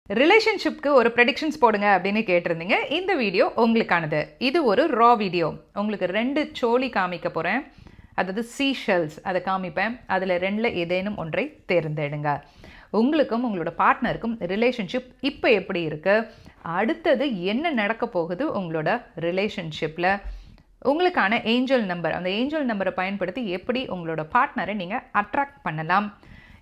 ரிலேஷன்ஷிப்க்கு ஒரு ப்ரெடிக்ஷன்ஸ் போடுங்க அப்படின்னு கேட்டிருந்தீங்க. இந்த வீடியோ உங்களுக்கானது. இது ஒரு ரா வீடியோ. உங்களுக்கு 2 சோழி காமிக்க போகிறேன். அதாவது சீஷெல்ஸ் அதை காமிப்பேன். அதில் 2ல் ஏதேனும் ஒன்றை தேர்ந்தெடுங்க. உங்களுக்கும் உங்களோட பார்ட்னருக்கும் ரிலேஷன்ஷிப் இப்போ எப்படி இருக்குது, அடுத்தது என்ன நடக்க போகுது உங்களோட ரிலேஷன்ஷிப்பில், உங்களுக்கான ஏஞ்சல் நம்பர், அந்த ஏஞ்சல் நம்பரை பயன்படுத்தி எப்படி உங்களோட பார்ட்னரை நீங்கள் அட்ராக்ட் பண்ணலாம்.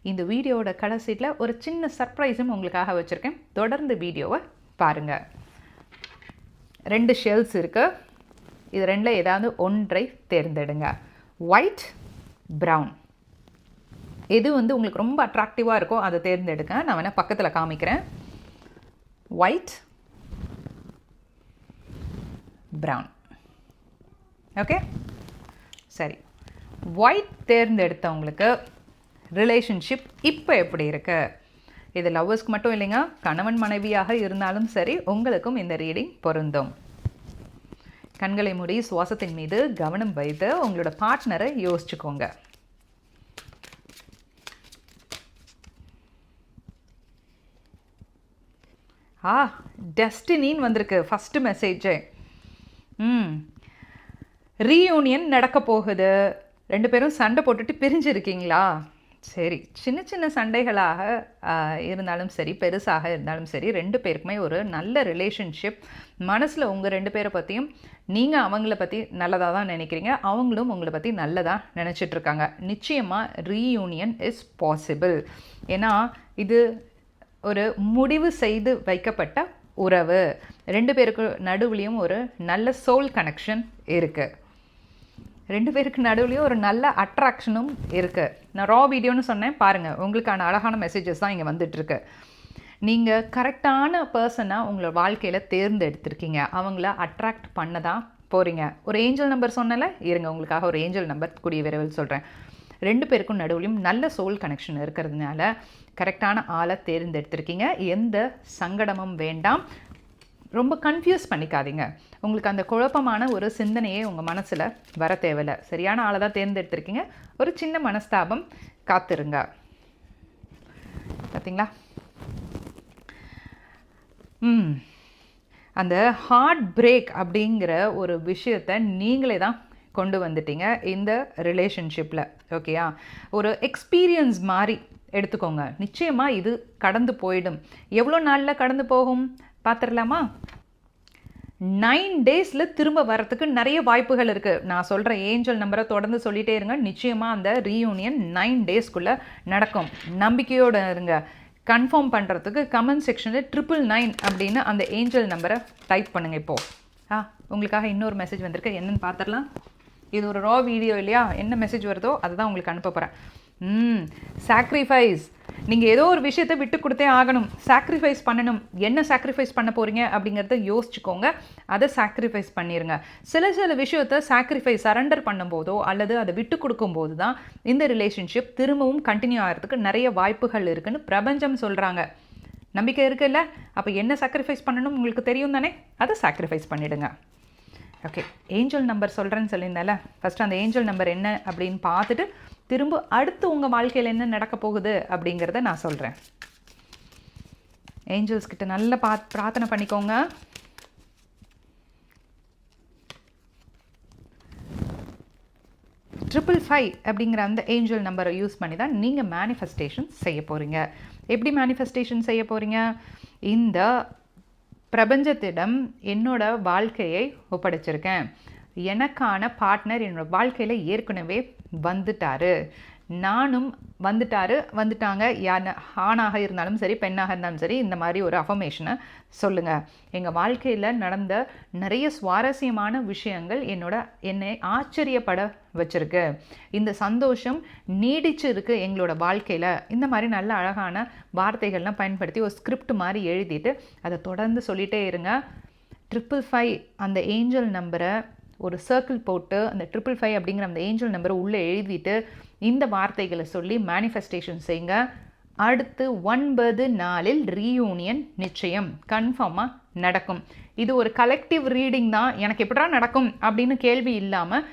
இந்த வீடியோவோட கடைசியில் ஒரு சின்ன சர்ப்ரைஸும் உங்களுக்காக வச்சுருக்கேன். தொடர்ந்து வீடியோவை பாருங்கள். 2 ஷெல்ஸ் இருக்குது. இது 2ல் ஏதாவது ஒன்றை தேர்ந்தெடுங்க. ஒயிட், ப்ரௌன், எது உங்களுக்கு ரொம்ப அட்ராக்டிவாக இருக்கோ அதை தேர்ந்தெடுங்க. நான் வேணால் பக்கத்தில் காமிக்கிறேன். White, brown. ஓகே, சரி. ஒயிட் தேர்ந்தெடுத்தவங்களுக்கு ரிலேஷன்ஷிப் இப்போ எப்படி இருக்கு? இது லவ்வர்ஸ்க்கு மட்டும் இல்லைங்க, கணவன் மனைவியாக இருந்தாலும் சரி உங்களுக்கும் இந்த ரீடிங் பொருந்தும். கண்களை மூடி சுவாசத்தின் மீது கவனம் வைத்து உங்களோட பார்ட்னரை யோசிச்சுக்கோங்க. டெஸ்டினின்னு வந்திருக்கு ஃபஸ்ட்டு மெசேஜே. ரீயூனியன் நடக்க போகுது. 2 பேரும் சண்டை போட்டுட்டு பிரிஞ்சிருக்கீங்களா? சரி, சின்ன சின்ன சண்டைகளாக இருந்தாலும் சரி, பெருசாக இருந்தாலும் சரி, 2 பேருக்குமே ஒரு நல்ல ரிலேஷன்ஷிப். மனசில் உங்கள் 2 பேரை பற்றியும் நீங்கள் அவங்கள பற்றி நல்லதாக தான் நினைக்கிறீங்க, அவங்களும் உங்களை பற்றி நல்லதாக நினச்சிட்ருக்காங்க. நிச்சயமாக ரீயூனியன் இஸ் பாசிபிள். ஏன்னா இது ஒரு முடிவு செய்து வைக்கப்பட்ட உறவு. 2 பேருக்கு நடுவுலையும் ஒரு நல்ல சோல் கனெக்ஷன் இருக்குது. 2 பேருக்கு நடுவுலையும் ஒரு நல்ல அட்ராக்ஷனும் இருக்குது. நான் ரா வீடியோன்னு சொன்னேன் பாருங்கள், உங்களுக்கான அழகான மெசேஜஸ் தான் இங்கே வந்துட்டுருக்கு. நீங்கள் கரெக்டான பர்சனாக உங்களோட வாழ்க்கையில் தேர்ந்தெடுத்திருக்கீங்க. அவங்கள அட்ராக்ட் பண்ண தான் போகிறீங்க. ஒரு ஏஞ்சல் நம்பர் சொன்னல, இருங்க உங்களுக்காக ஒரு ஏஞ்சல் நம்பர் கூடிய விரைவில் சொல்கிறேன். 2 பேருக்கும் நடுவுலையும் நல்ல சோல் கனெக்ஷன் இருக்கிறதுனால கரெக்டான ஆளை தேர்ந்தெடுத்திருக்கீங்க. எந்த சங்கடமும் வேண்டாம். ரொம்ப கன்ஃபியூஸ் பண்ணிக்காதீங்க. உங்களுக்கு அந்த குழப்பமான ஒரு சிந்தனையே உங்கள் மனசில் வர தேவையில்லை. சரியான ஆளை தான் தேர்ந்தெடுத்திருக்கீங்க. ஒரு சின்ன மனஸ்தாபம் காத்துருங்க. பார்த்தீங்களா? அந்த ஹார்ட் பிரேக் அப்படிங்கிற ஒரு விஷயத்தை நீங்களே தான் கொண்டு வந்துட்டீங்க இந்த ரிலேஷன்ஷிப்பில். ஓகேயா? ஒரு எக்ஸ்பீரியன்ஸ் மாதிரி எடுத்துக்கோங்க. நிச்சயமாக இது கடந்து போயிடும். எவ்வளோ நாளில் கடந்து போகும் பார்த்துடலாமா? 9 டேஸில் திரும்ப வரத்துக்கு நிறைய வாய்ப்புகள் இருக்குது. நான் சொல்கிற ஏஞ்சல் நம்பரை தொடர்ந்து சொல்லிகிட்டே இருங்க. நிச்சயமாக அந்த ரீயூனியன் 9 டேஸ்க்குள்ளே நடக்கும். நம்பிக்கையோடு இருங்க. கன்ஃபார்ம் பண்ணுறதுக்கு கமெண்ட் செக்ஷனில் 999 அப்படின்னு அந்த ஏஞ்சல் நம்பரை டைப் பண்ணுங்கள். இப்போது உங்களுக்காக இன்னொரு மெசேஜ் வந்திருக்கு. என்னென்னு பார்த்துடலாம். இது ஒரு ரா வீடியோ இல்லையா? என்ன மெசேஜ் வருதோ அதை தான் உங்களுக்கு அனுப்ப போகிறேன். சாக்ரிஃபைஸ். நீங்கள் ஏதோ ஒரு விஷயத்தை விட்டு கொடுத்தே ஆகணும். சாக்ரிஃபைஸ் பண்ணணும். என்ன சாக்ரிஃபைஸ் பண்ண போகிறீங்க அப்படிங்கிறத யோசிச்சுக்கோங்க. அதை சாக்ரிஃபைஸ் பண்ணிடுங்க. சில விஷயத்தை சாக்ரிஃபைஸ் சரண்டர் பண்ணும்போதோ அல்லது அதை விட்டு கொடுக்கும்போது தான் இந்த ரிலேஷன்ஷிப் திரும்பவும் கண்டினியூ ஆகிறதுக்கு நிறைய வாய்ப்புகள் இருக்குதுன்னு பிரபஞ்சம் சொல்கிறாங்க. நம்பிக்கை இருக்குல்ல? அப்போ என்ன சாக்ரிஃபைஸ் பண்ணணும் உங்களுக்கு தெரியும் தானே? அதை சாக்ரிஃபைஸ் பண்ணிவிடுங்க. ஓகே, ஏஞ்சல் நம்பர் சொல்கிறேன்னு சொல்லியிருந்தால, ஃபஸ்ட்டு அந்த ஏஞ்சல் நம்பர் என்ன அப்படின்னு பார்த்துட்டு திரும்ப அடுத்து உங்கள் வாழ்க்கையில் என்ன நடக்க போகுது அப்படிங்கிறத நான் சொல்கிறேன். ஏஞ்சல்ஸ் கிட்ட நல்ல பிரார்த்தனை பண்ணிக்கோங்க. ட்ரிபிள் 5 அப்படிங்கிற அந்த ஏஞ்சல் நம்பரை யூஸ் பண்ணி தான் நீங்கள் மேனிஃபெஸ்டேஷன் செய்ய போகிறீங்க. எப்படி மேனிஃபெஸ்டேஷன் செய்ய போகிறீங்க? இந்த பிரபஞ்சத்திடம் என்னோட வாழ்க்கையை ஒப்படைச்சிருக்கேன். எனக்கான பார்ட்னர் என்னோடய வாழ்க்கையில் ஏற்கனவே வந்துட்டார். நானும் வந்துட்டாங்க. யார் ஆணாக இருந்தாலும் சரி, பெண்ணாக இருந்தாலும் சரி, இந்த மாதிரி ஒரு அஃபர்மேஷனை சொல்லுங்கள். எங்கள் வாழ்க்கையில் நடந்த நிறைய சுவாரஸ்யமான விஷயங்கள் என்னை ஆச்சரியப்பட வச்சுருக்கு. இந்த சந்தோஷம் நீடிச்சு இருக்குது எங்களோட வாழ்க்கையில். இந்த மாதிரி நல்ல அழகான வார்த்தைகள்லாம் பயன்படுத்தி ஒரு ஸ்கிரிப்ட் மாதிரி எழுதிட்டு அதை தொடர்ந்து சொல்லிகிட்டே இருங்க. 555 அந்த ஏஞ்சல் நம்பரை ஒரு சர்க்கிள் போட்டு அந்த 555 அப்படிங்கிற அந்த ஏஞ்சல் நம்பரை உள்ளே எழுதிட்டு இந்த வார்த்தைகளை சொல்லி மேனிஃபெஸ்டேஷன் செய்யுங்க. அடுத்து 9 நாளில் ரீயூனியன் நிச்சயம் கன்ஃபார்மாக நடக்கும். இது ஒரு கலெக்டிவ் ரீடிங் தான். எனக்கு எப்படா நடக்கும் அப்படின்னு கேள்வி இல்லாமல்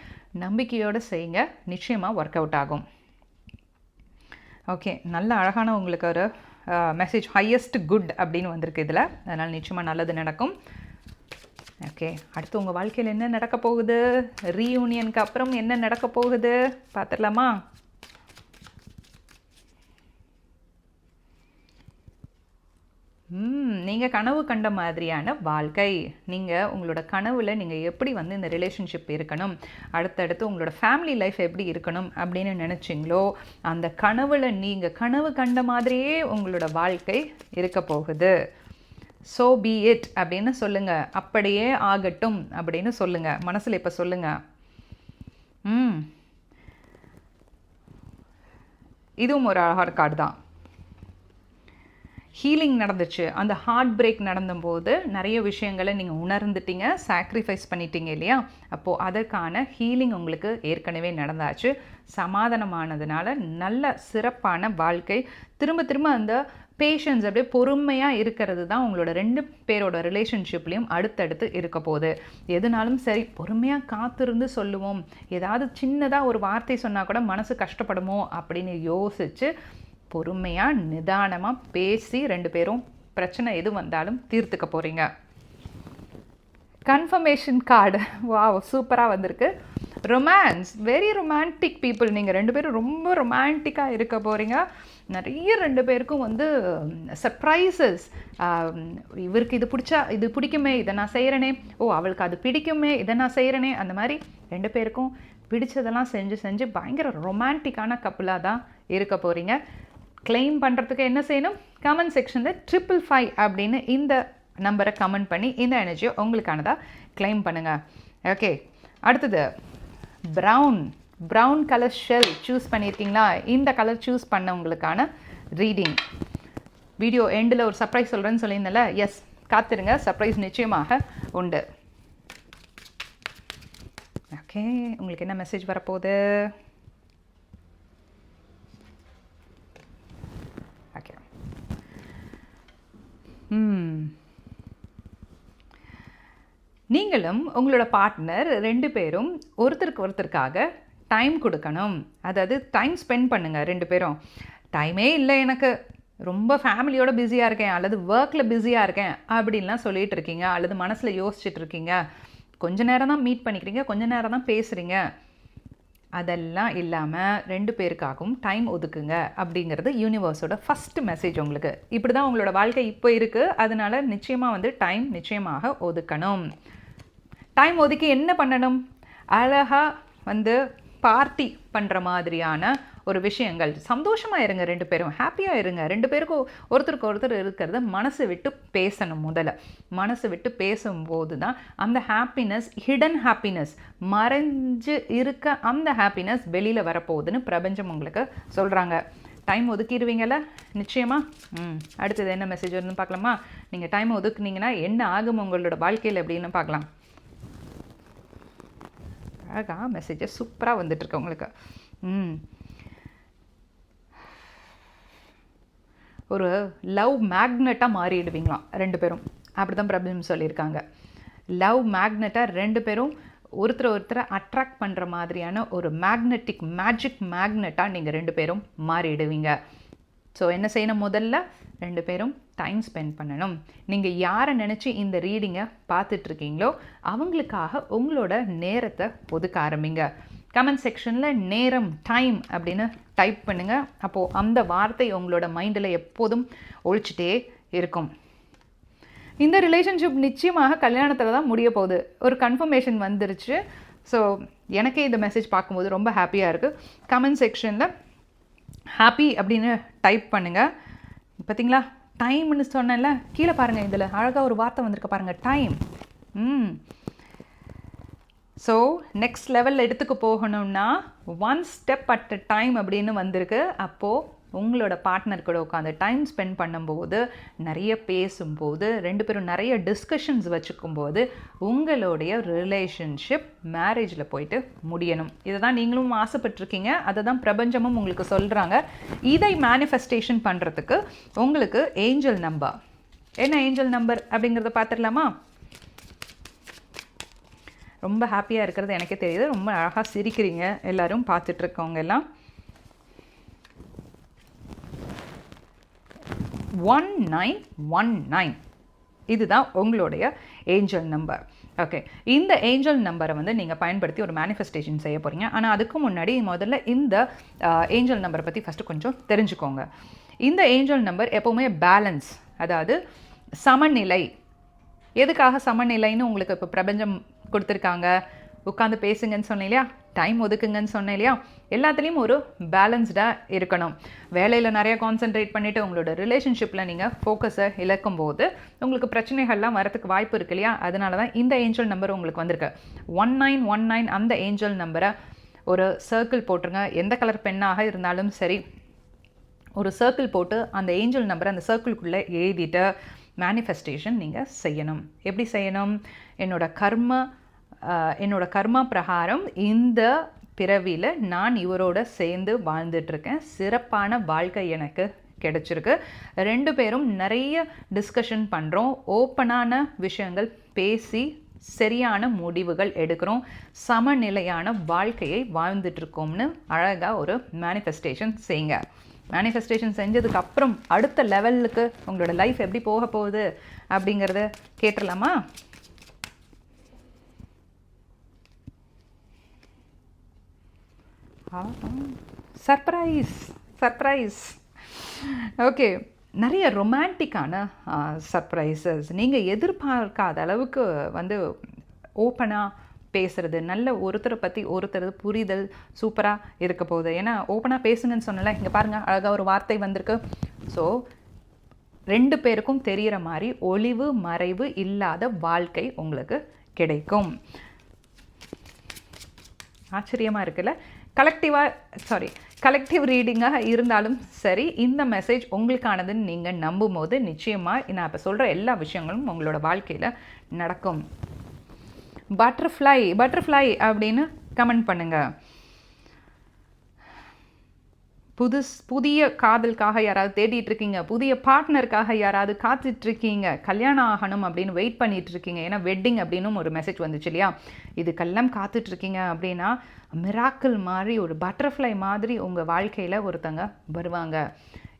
நம்பிக்கையோடு செய்யுங்க. நிச்சயமாக ஒர்க் அவுட் ஆகும். ஓகே, நல்ல அழகான உங்களுக்கு ஒரு மெசேஜ் ஹையஸ்ட் குட் அப்படின்னு வந்திருக்கு இதில். அதனால் நிச்சயமாக நல்லது நடக்கும். ஓகே, அடுத்து உங்கள் வாழ்க்கையில் என்ன நடக்க போகுது, ரீயூனியனுக்கு அப்புறம் என்ன நடக்க போகுது பார்த்துடலாமா? நீங்கள் கனவு கண்ட மாதிரியான வாழ்க்கை, நீங்கள் உங்களோட கனவில் நீங்கள் எப்படி வந்து இந்த ரிலேஷன்ஷிப் இருக்கணும், அடுத்தடுத்து உங்களோட ஃபேமிலி லைஃப் எப்படி இருக்கணும் அப்படின்னு நினச்சிங்களோ அந்த கனவில் நீங்கள் கனவு கண்ட மாதிரியே உங்களோட வாழ்க்கை இருக்க போகுது. ஸோ பி இட் அப்படின்னு சொல்லுங்கள், அப்படியே ஆகட்டும் அப்படின்னு சொல்லுங்கள், மனசில் இப்போ சொல்லுங்கள். இதுவும் ஒரு அழகான கார்டு தான். ஹீலிங் நடந்துச்சு, அந்த ஹார்ட் பிரேக் நடந்தபோது நிறைய விஷயங்களை நீங்கள் உணர்ந்துட்டீங்க, சாக்ரிஃபைஸ் பண்ணிட்டீங்க இல்லையா? அப்போது அதற்கான ஹீலிங் உங்களுக்கு ஏற்கனவே நடந்தாச்சு. சமாதானமானதுனால நல்ல சிறப்பான வாழ்க்கை. திரும்ப திரும்ப அந்த பேஷன்ஸ் அப்படியே பொறுமையாக இருக்கிறது தான் உங்களோட 2 பேரோட ரிலேஷன்ஷிப்லேயும் அடுத்தடுத்து இருக்க போகுது. எதுனாலும் சரி பொறுமையாக காத்திருந்து சொல்லுவோம். ஏதாவது சின்னதாக ஒரு வார்த்தை சொன்னால் கூட மனசு கஷ்டப்படுமோ அப்படின்னு யோசித்து பொறுமையாக நிதானமாக பேசி 2 பேரும் பிரச்சனை எது வந்தாலும் தீர்த்துக்க போகிறீங்க. கன்ஃபர்மேஷன் கார்டு வாவ் சூப்பராக வந்திருக்கு. Romance, very romantic people. நீங்கள் 2 பேரும் ரொம்ப ரொமான்டிக்காக இருக்க போகிறீங்க. நிறைய 2 பேருக்கும் வந்து சர்ப்ரைசஸ். இவருக்கு இது பிடிச்சா இது பிடிக்குமே, இதை நான் செய்கிறேனே, ஓ அவளுக்கு அது பிடிக்குமே, இதை நான் செய்கிறேனே, அந்த மாதிரி 2 பேருக்கும் பிடிச்சதெல்லாம் செஞ்சு செஞ்சு பயங்கர ரொமான்டிக்கான கப்புளாக தான் இருக்க போகிறீங்க. கிளைம் பண்ணுறதுக்கு என்ன செய்யணும்? கமெண்ட் செக்ஷனில் 555 அப்படின்னு இந்த நம்பரை கமெண்ட் பண்ணி இந்த எனர்ஜியை உங்களுக்கானதாக கிளைம் பண்ணுங்கள். ஓகே, அடுத்தது ப்ரௌன் கலர் ஷெல் சூஸ் பண்ணியிருக்கீங்களா? இந்த கலர் சூஸ் பண்ணவங்களுக்கான ரீடிங். வீடியோ எண்டில் ஒரு சர்ப்ரைஸ் சொல்கிறேன்னு சொல்லியிருந்தேன்ல, எஸ் காத்திருங்க, சர்ப்ரைஸ் நிச்சயமாக உண்டு. ஓகே, உங்களுக்கு என்ன மெசேஜ் வரப்போகுது? ஓகே, நீங்களும் உங்களோட பார்ட்னர் 2 பேரும் ஒருத்தருக்காக டைம் கொடுக்கணும். அதாவது டைம் ஸ்பெண்ட் பண்ணுங்கள் 2 பேரும். டைமே இல்லை எனக்கு, ரொம்ப ஃபேமிலியோட பிஸியாக இருக்கேன் அல்லது ஒர்க்கில் பிஸியாக இருக்கேன் அப்படின்லாம் சொல்லிகிட்டு இருக்கீங்க, அல்லது மனசில் யோசிச்சுட்டு இருக்கீங்க. கொஞ்ச நேரம் தான் மீட் பண்ணிக்கிறீங்க, கொஞ்ச நேரம் தான் பேசுகிறீங்க. அதெல்லாம் இல்லாமல் 2 பேருக்காகவும் டைம் ஒதுக்குங்க அப்படிங்கிறது யூனிவர்ஸோட ஃபஸ்ட்டு மெசேஜ் உங்களுக்கு. இப்படி தான் உங்களோட வாழ்க்கை இப்போ இருக்குது. அதனால் நிச்சயமாக வந்து டைம் நிச்சயமாக ஒதுக்கணும். டைம் ஒதுக்கி என்ன பண்ணணும்? அழகாக வந்து பார்ட்டி பண்ணுற மாதிரியான ஒரு விஷயங்கள். சந்தோஷமாக இருங்க, 2 பேரும் ஹாப்பியாக இருங்க. 2 பேருக்கும் ஒருத்தருக்கு ஒருத்தர் இருக்கிறத மனசு விட்டு பேசணும். முதல்ல மனசு விட்டு பேசும்போது தான் அந்த ஹாப்பினஸ், ஹிடன் ஹாப்பினஸ், மறைஞ்சு இருக்க அந்த ஹாப்பினஸ் வெளியில் வரப்போகுதுன்னு பிரபஞ்சம் உங்களுக்கு சொல்கிறாங்க. டைம் ஒதுக்கிடுவீங்கள்ல நிச்சயமாக. அடுத்தது என்ன மெசேஜ் வருதுன்னு பார்க்கலாமா? நீங்கள் டைம் ஒதுக்குனீங்கன்னா என்ன ஆகும் உங்களோட வாழ்க்கையில் அப்படின்னு பார்க்கலாம். அழகாக மெசேஜஸ் சூப்பராக வந்துட்டுருக்கு உங்களுக்கு. ஒரு லவ் மேக்னெட்டாக மாறிடுவீங்களாம் 2 பேரும். அப்படி தான் பிரபஞ்சம் சொல்லியிருக்காங்க. லவ் மேக்னெட்டாக 2 பேரும் ஒருத்தரை அட்ராக்ட் பண்ணுற மாதிரியான ஒரு மேஜிக் மேக்னெட்டாக நீங்கள் 2 பேரும் மாறிடுவீங்க. ஸோ என்ன செய்யணும்? முதல்ல 2 பேரும் டைம் ஸ்பெண்ட் பண்ணணும். நீங்கள் யாரை நினச்சி இந்த ரீடிங்கை பார்த்துட்ருக்கீங்களோ அவங்களுக்காக உங்களோட நேரத்தை ஒதுக்க ஆரம்பிங்க. கமெண்ட் செக்ஷனில் நேரம், டைம் அப்படின்னு டைப் பண்ணுங்கள். அப்போது அந்த வார்த்தை உங்களோட மைண்டில் எப்போதும் ஒழிச்சிட்டே இருக்கும். இந்த ரிலேஷன்ஷிப் நிச்சயமாக கல்யாணத்தில் தான் முடிய போகுது. ஒரு கன்ஃபர்மேஷன் வந்துருச்சு. ஸோ எனக்கே இந்த மெசேஜ் பார்க்கும்போது ரொம்ப ஹாப்பியாக இருக்குது. கமெண்ட் செக்ஷனில் ஹாப்பி அப்படின்னு டைப் பண்ணுங்கள். பார்த்தீங்களா, டைம்னு சொன்னேன்ல, கீழே பாருங்கள், இதில் அழகாக ஒரு வார்த்தை வந்திருக்க பாருங்கள், டைம். ஸோ நெக்ஸ்ட் லெவலில் எடுத்துக்க போகணும்னா 1 ஸ்டெப் அட் அ டைம் அப்படின்னு வந்திருக்கு. அப்போது உங்களோட பார்ட்னர் கூட உட்காந்து டைம் ஸ்பெண்ட் பண்ணும்போது, நிறைய பேசும்போது, 2 பேரும் நிறைய டிஸ்கஷன்ஸ் வச்சுக்கும்போது உங்களுடைய ரிலேஷன்ஷிப் மேரேஜில் போயிட்டு முடியணும். இதை தான் நீங்களும் ஆசைப்பட்டிருக்கீங்க. அதை தான் பிரபஞ்சமும் உங்களுக்கு சொல்கிறாங்க. இதை மேனிஃபெஸ்டேஷன் பண்ணுறதுக்கு உங்களுக்கு ஏஞ்சல் நம்பர், என்ன ஏஞ்சல் நம்பர் அப்படிங்கிறத பார்த்துடலாமா? ரொம்ப ஹாப்பியாக இருக்கிறது எனக்கே தெரியுது. ரொம்ப அழகாக சிரிக்கிறீங்க எல்லோரும் பார்த்துட்ருக்கவங்க எல்லாம். 1919. இதுதான் உங்களுடைய ஏஞ்சல் நம்பர். ஓகே, இந்த ஏஞ்சல் நம்பரை வந்து நீங்கள் பயன்படுத்தி ஒரு மேனிஃபெஸ்டேஷன் செய்ய போகிறீங்க. ஆனால் அதுக்கு முன்னாடி முதல்ல இந்த ஏஞ்சல் நம்பரை பற்றி ஃபஸ்ட்டு கொஞ்சம் தெரிஞ்சுக்கோங்க. இந்த ஏஞ்சல் நம்பர் எப்போவுமே பேலன்ஸ், அதாவது சமநிலை. எதுக்காக சமநிலைன்னு உங்களுக்கு இப்போ பிரபஞ்சம் கொடுத்துருக்காங்க? உட்காந்து பேசுங்கன்னு சொன்னேன் இல்லையா, டைம் ஒதுக்குங்கன்னு சொன்னேன் இல்லையா, எல்லாத்துலேயும் ஒரு பேலன்ஸ்டாக இருக்கணும். வேலையில் நிறையா கான்சென்ட்ரேட் பண்ணிவிட்டு உங்களோட ரிலேஷன்ஷிப்பில் நீங்கள் ஃபோக்கஸை இழக்கும் போது உங்களுக்கு பிரச்சனைகள்லாம் வரத்துக்கு வாய்ப்பு இருக்கு இல்லையா. அதனால தான் இந்த ஏஞ்சல் நம்பர் உங்களுக்கு வந்திருக்கு 1919. அந்த ஏஞ்சல் நம்பரை ஒரு சர்க்கிள் போட்டுருங்க. எந்த கலர் பெண்ணாக இருந்தாலும் சரி, ஒரு சர்க்கிள் போட்டு அந்த ஏஞ்சல் நம்பரை அந்த சர்க்கிள்குள்ளே எழுதிட்டு மேனிஃபெஸ்டேஷன் நீங்கள் செய்யணும். எப்படி செய்யணும்? என்னோட கர்மா பிரகாரம் இந்த பிறவியில் நான் இவரோட சேர்ந்து வாழ்ந்துட்டுருக்கேன், சிறப்பான வாழ்க்கை எனக்கு கிடைச்சிருக்கு, 2 பேரும் நிறைய டிஸ்கஷன் பண்ணுறோம், ஓப்பனான விஷயங்கள் பேசி சரியான முடிவுகள் எடுக்கிறோம், சமநிலையான வாழ்க்கையை வாழ்ந்துட்டுருக்கோம்னு அழகாக ஒரு மேனிஃபெஸ்டேஷன் செய்யுங்க. மேனிஃபெஸ்டேஷன் செஞ்சதுக்கு அப்புறம் அடுத்த லெவலுக்கு உங்களோட லைஃப் எப்படி போக போகுது அப்படிங்கிறத கேட்டுடலாமா? சர்ப்ரைஸ். ஓகே, நிறைய ரொமான்டிக்கான சர்ப்ரைசஸ். நீங்கள் எதிர்பார்க்காத அளவுக்கு வந்து ஓப்பனாக பேசுகிறது, நல்ல ஒருத்தரை பற்றி ஒருத்தர் புரிதல் சூப்பராக இருக்க போகுது. ஏன்னா ஓப்பனாக பேசுங்கன்னு சொன்னல, இங்கே பாருங்கள் அழகாக ஒரு வார்த்தை வந்திருக்கு. ஸோ 2 பேருக்கும் தெரிகிற மாதிரி ஒளிவு மறைவு இல்லாத வாழ்க்கை உங்களுக்கு கிடைக்கும். ஆச்சரியமாக இருக்குல்ல? கலெக்டிவ் ரீடிங்காக இருந்தாலும் சரி, இந்த மெசேஜ் உங்களுக்கானதுன்னு நீங்கள் நம்பும் போது நிச்சயமாக நான் இப்போ சொல்கிற எல்லா விஷயங்களும் உங்களோட வாழ்க்கையில் நடக்கும். பட்டர்ஃப்ளை அப்படின்னு கமெண்ட் பண்ணுங்கள். புதிய காதலுக்காக யாராவது தேடிட்டு இருக்கீங்க, புதிய பார்ட்னருக்காக யாராவது காத்துட்ருக்கீங்க, கல்யாணம் ஆகணும் அப்படின்னு வெயிட் பண்ணிட்டு இருக்கீங்க. ஏன்னா வெட்டிங் அப்படின்னு ஒரு மெசேஜ் வந்துச்சு இல்லையா, இதுக்கெல்லாம் காத்துட்ருக்கீங்க அப்படின்னா மிராக்கிள் மாதிரி ஒரு பட்டர்ஃப்ளை மாதிரி உங்கள் வாழ்க்கையில் ஒருத்தங்க வருவாங்க.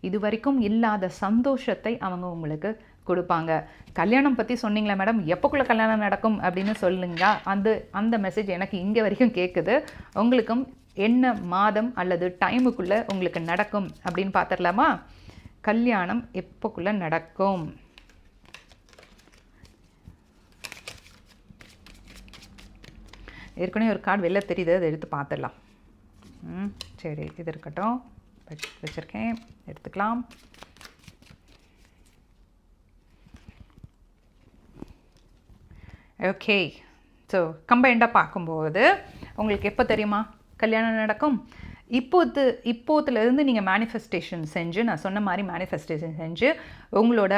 இது வரைக்கும் இல்லாத சந்தோஷத்தை அவங்க உங்களுக்கு கொடுப்பாங்க. கல்யாணம் பற்றி சொன்னீங்களா மேடம், எப்போக்குள்ளே கல்யாணம் நடக்கும் அப்படின்னு சொல்லுங்க. அந்த மெசேஜ் எனக்கு இங்கே வரைக்கும் கேட்குது. உங்களுக்கும் என்ன மாதம் அல்லது டைமுக்குள்ளே உங்களுக்கு நடக்கும் அப்படின்னு பார்த்துடலாமா? கல்யாணம் எப்போக்குள்ளே நடக்கும்? ஏற்கனவே ஒரு கார்டு வெளில தெரியுது, அதை எடுத்து பார்த்துடலாம். சரி, இது இருக்கட்டும், வச்சுருக்கேன், எடுத்துக்கலாம். ஓகே, ஸோ கம்பைண்டாக பார்க்கும்போது உங்களுக்கு எப்போ தெரியுமா கல்யாணம் நடக்கும்? இப்போத்துலேருந்து நீங்கள் மேனிஃபெஸ்டேஷன் செஞ்சு, நான் சொன்ன மாதிரி மேனிஃபெஸ்டேஷன் செஞ்சு உங்களோட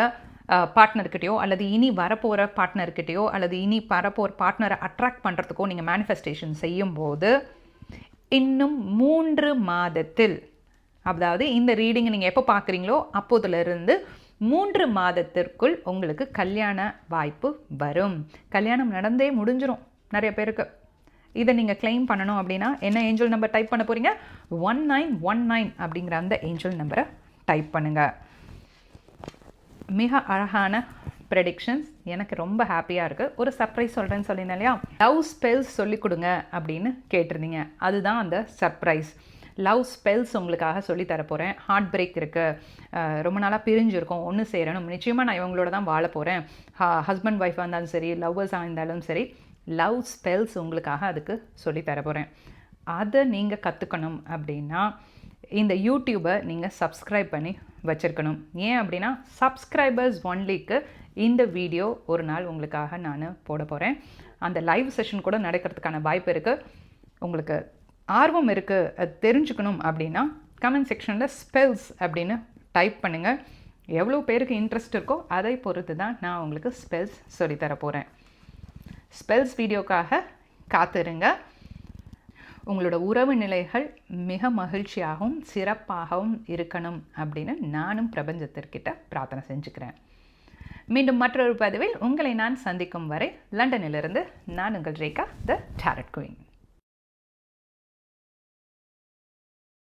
பார்ட்னர்கிட்டையோ அல்லது இனி வரப்போகிற பார்ட்னர்கிட்டையோ அல்லது இனி வரப்போகிற பார்ட்னரை அட்ராக்ட் பண்ணுறதுக்கோ நீங்கள் மேனிஃபெஸ்டேஷன் செய்யும்போது இன்னும் 3 மாதத்தில், அதாவது இந்த ரீடிங்கை நீங்கள் எப்போ பார்க்குறீங்களோ அப்போதுலேருந்து 3 மாதத்திற்குள் உங்களுக்கு கல்யாண வாய்ப்பு வரும். கல்யாணம் நடந்தே முடிஞ்சிடும் நிறைய பேருக்கு. இதை நீங்கள் கிளைம் பண்ணணும் அப்படின்னா என்ன ஏஞ்சல் நம்பர் டைப் பண்ண போகிறீங்க? 1919 அப்படிங்கிற அந்த ஏஞ்சல் நம்பரை டைப் பண்ணுங்கள். மிக அழகான ப்ரெடிக்ஷன்ஸ், எனக்கு ரொம்ப ஹாப்பியாக இருக்குது. ஒரு சர்ப்ரைஸ் சொல்கிறேன்னு சொல்லியிருந்தேன் இல்லையா, லவ் ஸ்பெல்ஸ் சொல்லிக் கொடுங்க அப்படின்னு கேட்டிருந்தீங்க. அதுதான் அந்த சர்ப்ரைஸ். லவ் ஸ்பெல்ஸ் உங்களுக்காக சொல்லி தரப்போகிறேன். ஹார்ட் பிரேக் இருக்குது, ரொம்ப நாளாக பிரிஞ்சிருக்கோம், ஒன்று சேரணும், நிச்சயமாக நான் இவங்களோட தான் வாழ போகிறேன், ஹஸ்பண்ட் ஒய்ஃபாக இருந்தாலும் சரி, லவ்வர்ஸாக இருந்தாலும் சரி, லவ் ஸ்பெல்ஸ் உங்களுக்காக அதுக்கு சொல்லி தரப்போகிறேன். அதை நீங்கள் கற்றுக்கணும் அப்படின்னா இந்த யூடியூபை நீங்கள் சப்ஸ்கிரைப் பண்ணி வச்சுருக்கணும். ஏன் அப்படின்னா சப்ஸ்கிரைபர்ஸ் ஒன்லிக்கு இந்த வீடியோ ஒரு நாள் உங்களுக்காக நான் போட போகிறேன். அந்த லைவ் செஷன் கூட நடக்கிறதுக்கான வாய்ப்பு இருக்குது. உங்களுக்கு ஆர்வம் இருக்குது, அது தெரிஞ்சுக்கணும் அப்படின்னா கமெண்ட் செக்ஷனில் ஸ்பெல்ஸ் அப்படின்னு டைப் பண்ணுங்கள். எவ்வளோ பேருக்கு இன்ட்ரெஸ்ட் இருக்கோ அதை பொறுத்து தான் நான் உங்களுக்கு ஸ்பெல்ஸ் சொல்லித்தர போகிறேன். ஸ்பெல்ஸ் வீடியோக்காக காத்திருங்க. உங்களோட உறவு நிலைகள் மிக மகிழ்ச்சியாகவும் சிறப்பாகவும் இருக்கணும் அப்படின்னு நானும் பிரபஞ்சத்திற்கிட்ட பிரார்த்தனை செஞ்சுக்கிறேன். மீண்டும் மற்றொரு பதிவில் உங்களை நான் சந்திக்கும் வரை லண்டனிலிருந்து நான் உங்கள் ரேகா, த டாரட் குயின்.